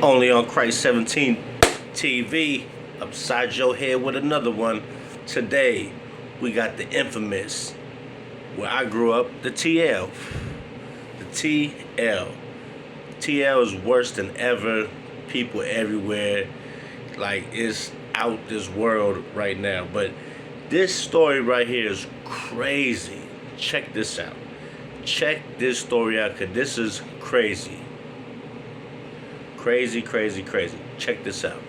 Only on Christ 17 TV, upside your head with another one. Today, we got the infamous, where I grew up, the TL. The TL. TL is worse than ever. People everywhere. Like, it's out this world right now. But this story right here is crazy. Check this out. Check this story out, because this is crazy. Crazy, crazy, crazy. Check this out.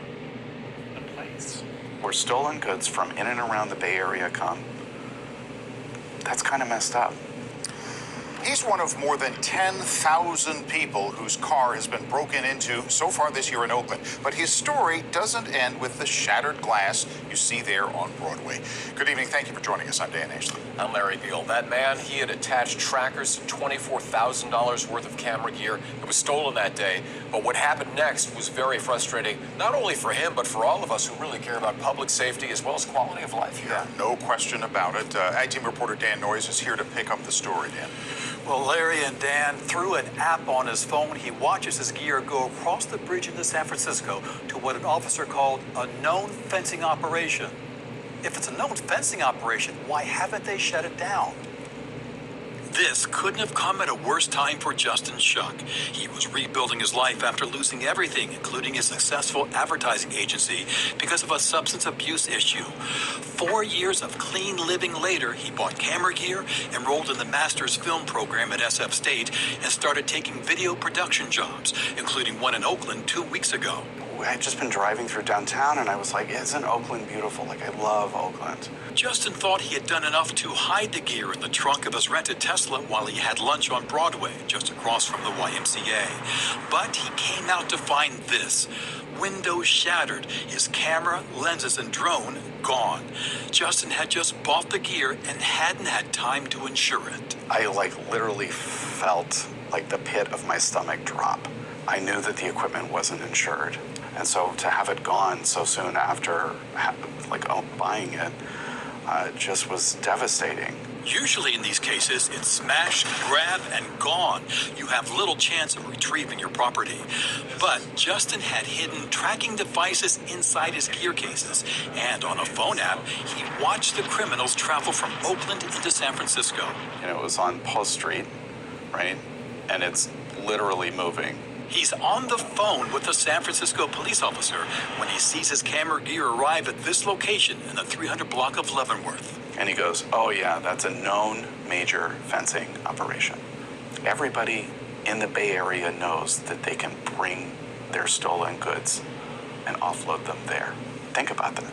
A place where stolen goods from in and around the Bay Area come. That's kind of messed up. He's one of more than 10,000 people whose car has been broken into so far this year in Oakland. But his story doesn't end with the shattered glass you see there on Broadway. Good evening. Thank you for joining us. I'm Dan Ashley. I'm Larry Beal. That man, he had attached trackers to $24,000 worth of camera gear. It was stolen that day. But what happened next was very frustrating, not only for him, but for all of us who really care about public safety as well as quality of life here. Yeah, no question about it. Ag-Team reporter Dan Noyes is here to pick up the story, Dan. Well, Larry and Dan, through an app on his phone, he watches his gear go across the bridge into San Francisco to what an officer called a known fencing operation. If it's a known fencing operation, why haven't they shut it down? This couldn't have come at a worse time for Justin Shuck. He was rebuilding his life after losing everything, including his successful advertising agency, because of a substance abuse issue. 4 years of clean living later, he bought camera gear, enrolled in the master's film program at SF State, and started taking video production jobs, including one in Oakland 2 weeks ago. I'd just been driving through downtown and I was like, isn't Oakland beautiful? Like, I love Oakland. Justin thought he had done enough to hide the gear in the trunk of his rented Tesla while he had lunch on Broadway, just across from the YMCA. But he came out to find this. Windows shattered, his camera, lenses, and drone gone. Justin had just bought the gear and hadn't had time to insure it. I literally felt like the pit of my stomach drop. I knew that the equipment wasn't insured. And so to have it gone so soon after buying it just was devastating. Usually in these cases, it's smash, grab, and gone. You have little chance of retrieving your property. But Justin had hidden tracking devices inside his gear cases. And on a phone app, he watched the criminals travel from Oakland into San Francisco. And it was on Post Street, right? And it's literally moving. He's on the phone with a San Francisco police officer when he sees his camera gear arrive at this location in the 300 block of Leavenworth. And he goes, oh yeah, that's a known major fencing operation. Everybody in the Bay Area knows that they can bring their stolen goods and offload them there. Think about that.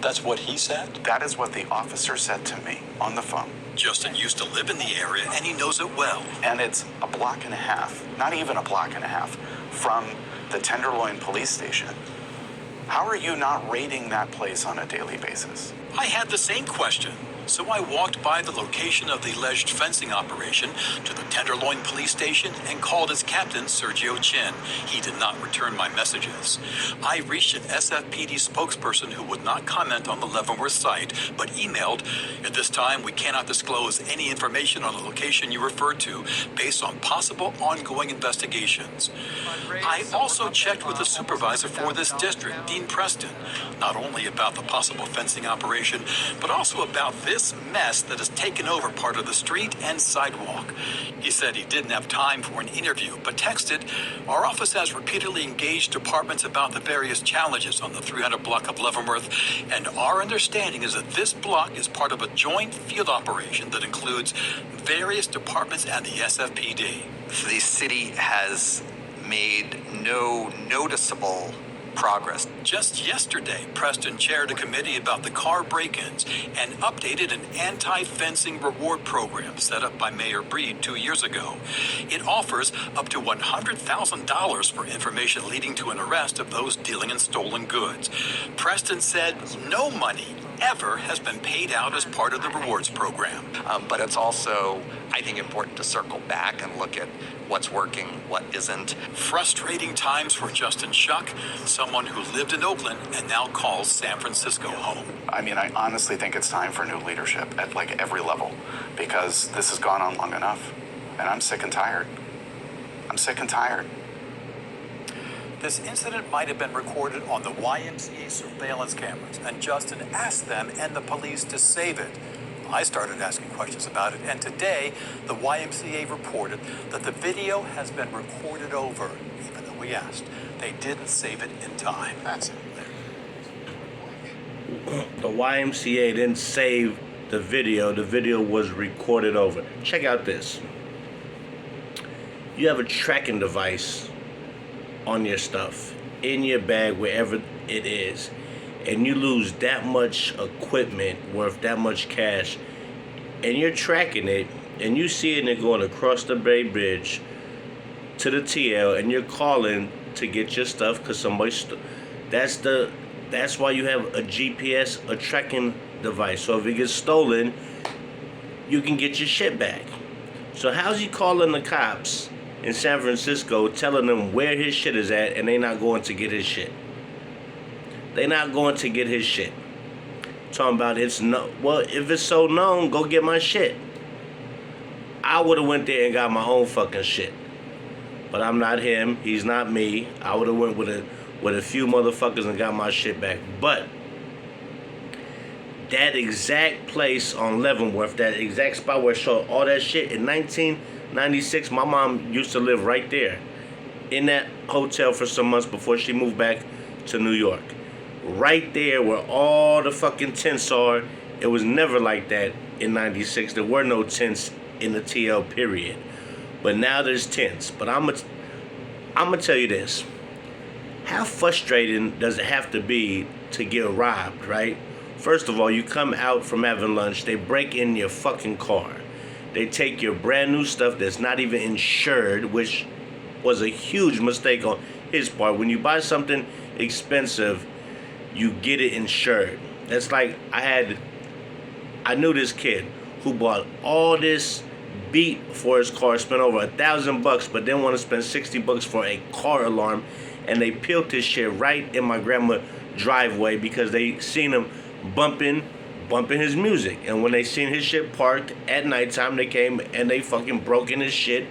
That's what he said? That is what the officer said to me on the phone. Justin used to live in the area and he knows it well. And it's a block and a half, not even a block and a half, from the Tenderloin police station. How are you not raiding that place on a daily basis? I had the same question. So I walked by the location of the alleged fencing operation to the Tenderloin police station and called its captain, Sergio Chin. He did not return my messages. I reached an SFPD spokesperson who would not comment on the Leavenworth site, but emailed, at this time we cannot disclose any information on the location you referred to based on possible ongoing investigations. I also checked with the supervisor for this district, Dean Preston, not only about the possible fencing operation, but also about this mess that has taken over part of the street and sidewalk. He said he didn't have time for an interview, but texted, our office has repeatedly engaged departments about the various challenges on the 300 block of Leavenworth, and our understanding is that this block is part of a joint field operation that includes various departments and the SFPD. The city has made no noticeable progress. Just yesterday, Preston chaired a committee about the car break-ins and updated an anti-fencing reward program set up by Mayor Breed 2 years ago. It offers up to $100,000 for information leading to an arrest of those dealing in stolen goods. Preston said no money ever has been paid out as part of the rewards program. But it's also, I think, important to circle back and look at what's working, what isn't. Frustrating times for Justin Shuck, someone who lived in Oakland and now calls San Francisco home. I mean, I honestly think it's time for new leadership at every level, because this has gone on long enough, and I'm sick and tired. I'm sick and tired. This incident might have been recorded on the YMCA surveillance cameras, and Justin asked them and the police to save it. I started asking questions about it, and today the YMCA reported that the video has been recorded over, even though we asked. They didn't save it in time. That's it. The YMCA didn't save the video. The video was recorded over. Check out this. You have a tracking device on your stuff, in your bag, wherever it is, and you lose that much equipment worth that much cash, and you're tracking it, and you see it going across the Bay Bridge to the TL, and you're calling to get your stuff because somebody that's why you have a GPS, a tracking device. So if it gets stolen, you can get your shit back. So how's he calling the cops in San Francisco telling them where his shit is at, and they not going to get his shit? They not going to get his shit. Talking about well, if it's so known, go get my shit. I would have went there and got my own fucking shit. But I'm not him. He's not me. I would have went with a few motherfuckers and got my shit back. But that exact place on Leavenworth, that exact spot where I showed all that shit in 1996, my mom used to live right there in that hotel for some months before she moved back to New York. Right there where all the fucking tents are. It was never like that in 96. There were no tents in the TL period. But now there's tents. But I'm gonna tell you this. How frustrating does it have to be to get robbed, right? First of all, you come out from having lunch, they break in your fucking car. They take your brand new stuff that's not even insured, which was a huge mistake on his part. When you buy something expensive, you get it insured. That's like I knew this kid who bought all this beat for his car, spent over $1,000, but then want to spend $60 for a car alarm, and they peeled this shit right in my grandma's driveway because they seen him bumping his music. And when they seen his shit parked at nighttime, they came and they fucking broke in his shit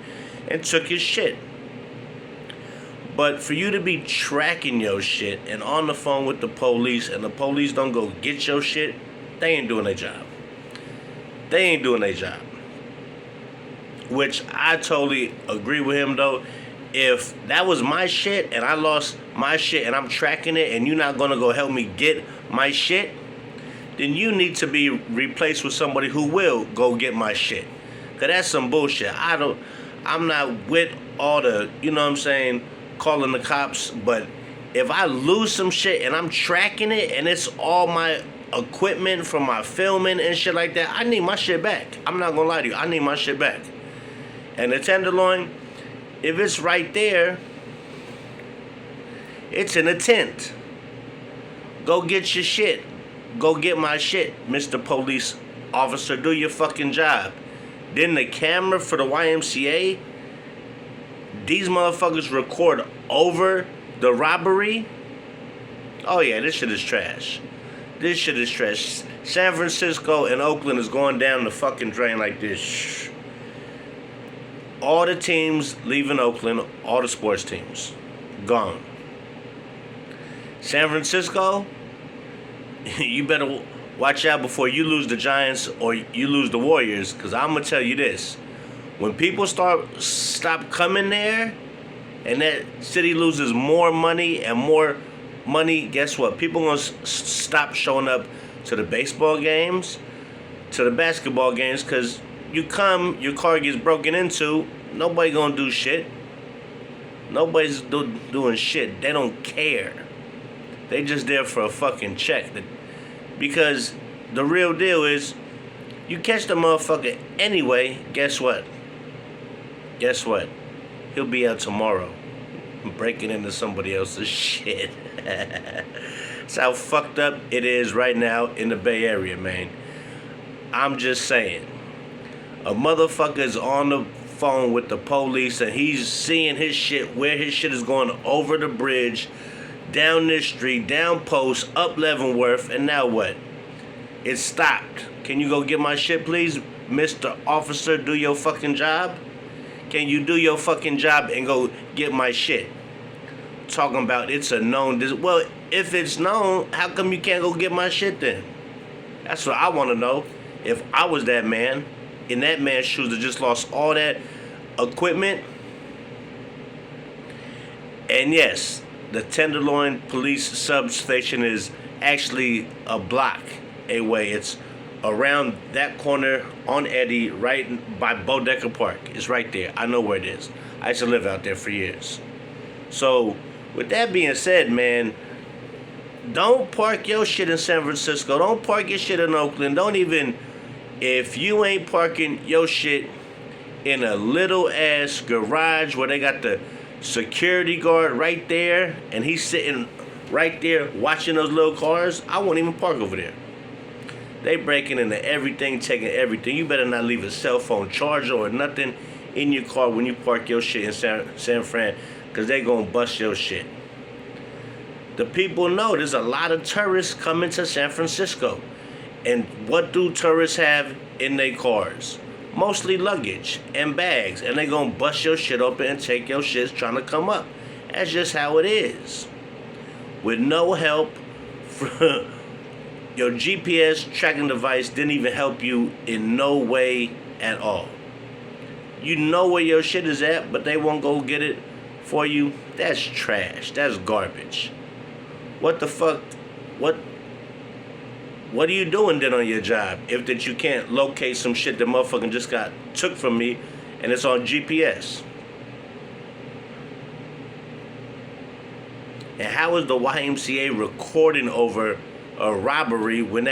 and took his shit. But for you to be tracking your shit and on the phone with the police, and the police don't go get your shit, they ain't doing their job. They ain't doing their job. Which I totally agree with him though. If that was my shit and I lost my shit and I'm tracking it and you're not gonna go help me get my shit, then you need to be replaced with somebody who will go get my shit. Cause that's some bullshit. I'm not with all the, you know what I'm saying, calling the cops, but if I lose some shit and I'm tracking it and it's all my equipment from my filming and shit like that, I need my shit back. I'm not gonna lie to you, I need my shit back. And the Tenderloin, if it's right there, it's in a tent. Go get your shit. Go get my shit, Mr. Police Officer. Do your fucking job. Then the camera for the YMCA, these motherfuckers record over the robbery. Oh yeah, this shit is trash. This shit is trash. San Francisco and Oakland is going down the fucking drain like this. All the teams leaving Oakland, all the sports teams, gone. San Francisco, you better watch out before you lose the Giants or you lose the Warriors, because I'm going to tell you this. When people stop coming there and that city loses more money and more money, guess what? People going to stop showing up to the baseball games, to the basketball games, because you come, your car gets broken into, nobody gonna do shit. Nobody's doing shit. They don't care. They just there for a fucking check. Because the real deal is, you catch the motherfucker anyway, guess what? Guess what? He'll be out tomorrow, breaking into somebody else's shit. That's how fucked up it is right now in the Bay Area, man. I'm just saying. A motherfucker is on the phone with the police and he's seeing his shit, where his shit is going over the bridge, down this street, down Post, up Leavenworth, and now what? It stopped. Can you go get my shit, please? Mr. Officer, do your fucking job? Can you do your fucking job and go get my shit? talking about it's a known. Well, if it's known, how come you can't go get my shit then? That's what I want to know. If I was that man, in that man's shoes that just lost all that equipment. And yes, the Tenderloin Police Substation is actually a block away. It's around that corner on Eddy, right by Bodecker Park. It's right there. I know where it is. I used to live out there for years. So, with that being said, man, don't park your shit in San Francisco. Don't park your shit in Oakland. Don't even, if you ain't parking your shit in a little ass garage where they got the security guard right there and he's sitting right there watching those little cars, I won't even park over there. They breaking into everything, taking everything. You better not leave a cell phone charger or nothing in your car when you park your shit in San Fran, because they gonna bust your shit. The people know there's a lot of tourists coming to San Francisco. And what do tourists have in their cars? Mostly luggage and bags. And they gonna bust your shit open and take your shit trying to come up. That's just how it is. With no help from your GPS tracking device didn't even help you in no way at all. You know where your shit is at, but they won't go get it for you. That's trash. That's garbage. What the fuck? What are you doing then on your job if that you can't locate some shit that motherfucking just got took from me and it's on GPS? And how is the YMCA recording over a robbery when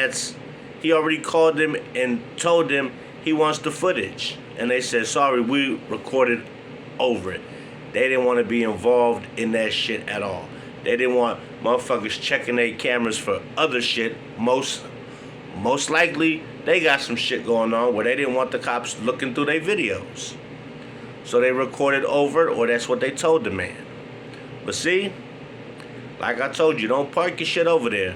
he already called them and told them he wants the footage? And they said, sorry, we recorded over it. They didn't want to be involved in that shit at all. They didn't want motherfuckers checking their cameras for other shit. Most likely, they got some shit going on where they didn't want the cops looking through their videos. So they recorded over it, or that's what they told the man. But see, like I told you, don't park your shit over there.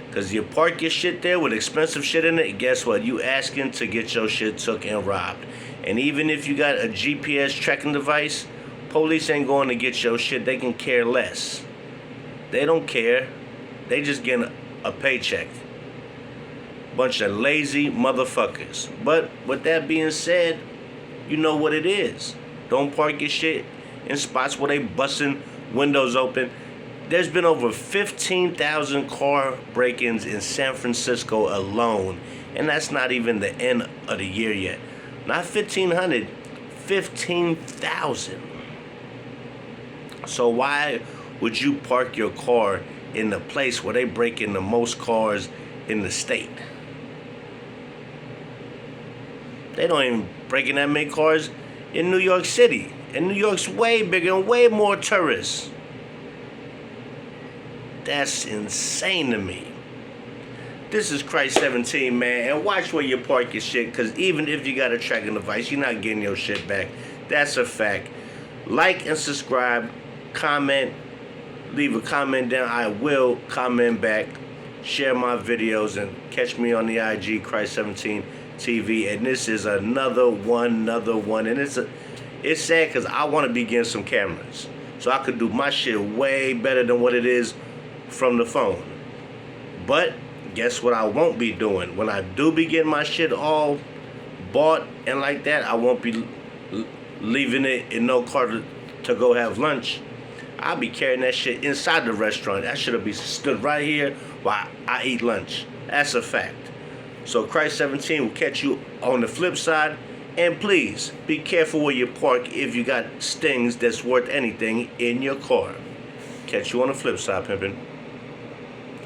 Because you park your shit there with expensive shit in it, guess what? You asking to get your shit took and robbed. And even if you got a GPS tracking device, police ain't going to get your shit. They can care less. They don't care. They just getting a paycheck. Bunch of lazy motherfuckers. But with that being said, you know what it is. Don't park your shit in spots where they busting windows open. There's been over 15,000 car break-ins in San Francisco alone. And that's not even the end of the year yet. Not 1,500, 15,000. So why would you park your car in the place where they break in the most cars in the state? They don't even break in that many cars in New York City. And New York's way bigger and way more tourists. That's insane to me. This is Christ 17, man. And watch where you park your shit, because even if you got a tracking device, you're not getting your shit back. That's a fact. Like and subscribe. Comment. Leave a comment down. I will comment back. Share my videos and catch me on the IG Christ 17 TV. And this is another one. And it's sad because I want to be getting some cameras so I could do my shit way better than what it is from the phone. But guess what I won't be doing? When I do be getting my shit all bought and like that, I won't be leaving it in no car to go have lunch. I'll be carrying that shit inside the restaurant. That should have been stood right here while I eat lunch. That's a fact. So Christ 17 will catch you on the flip side. And please, be careful where you park if you got stings that's worth anything in your car. Catch you on the flip side, pimpin'.